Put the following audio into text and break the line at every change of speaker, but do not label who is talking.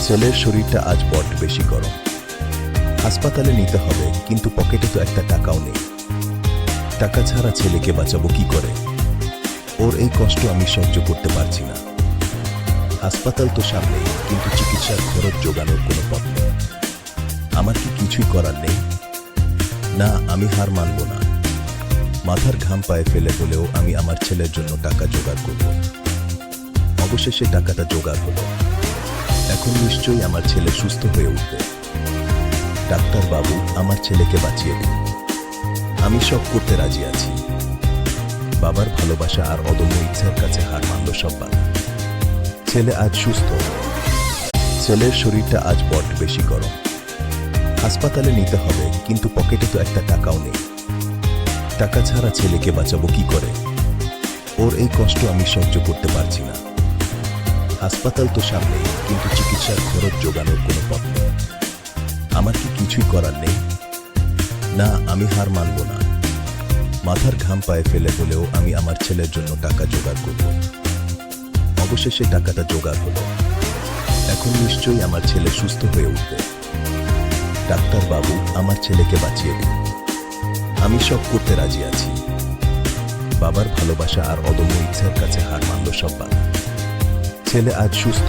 ছেলের শরীরটা আজ বড্ড বেশি গরম। হাসপাতালে নিতে হবে, কিন্তু পকেটে তো একটা টাকাও নেই। টাকা ছাড়া ছেলেকে বাঁচাবো কি করে? ওর এই কষ্ট আমি সহ্য করতে পারছি না। হাসপাতাল তো সামনেই, কিন্তু চিকিৎসার খরচ জোগানোর কোনো পথ নেই। আমার কি কিছুই করার নেই? না, আমি হার মানব না। মাথার ঘাম পায়ে ফেলে হলেও আমি আমার ছেলের জন্য টাকা জোগাড় করব। অবশেষে টাকাটা জোগাড় হলো। এখন নিশ্চয়ই আমার ছেলে সুস্থ হয়ে উঠবে। ডাক্তার বাবু, আমার ছেলেকে বাঁচিয়ে দিন। আমি সব করতে রাজি আছি। বাবার ভালোবাসা আর অদম্য ইচ্ছার কাছে হার মানল সব বাধা। ছেলে আজ সুস্থ। ছেলের শরীরটা আজ বড্ড বেশি গরম। হাসপাতালে নিতে হবে, কিন্তু পকেটে তো একটা টাকাও নেই। টাকা ছাড়া ছেলেকে বাঁচাবো কি করে? ওর এই কষ্ট আমি সহ্য করতে পারছি না। হাসপাতাল তো সামনেই, কিন্তু চিকিৎসার খরচ জোগানোর কোনো পথ নেই। আমার কি কিছুই করার নেই? না, আমি হার মানব না। মাথার ঘাম পায়ে ফেলে হলেও আমি আমার ছেলের জন্য টাকা জোগাড় করব। অবশেষে টাকাটা জোগাড় হলো। এখন নিশ্চয়ই আমার ছেলে সুস্থ হয়ে উঠবে। ডাক্তার বাবু, আমার ছেলেকে বাঁচিয়ে দিন। আমি সব করতে রাজি আছি। বাবার ভালোবাসা আর অদম্য ইচ্ছার কাছে হার মানল সব বাধা। ছেলে আজ সুস্থ।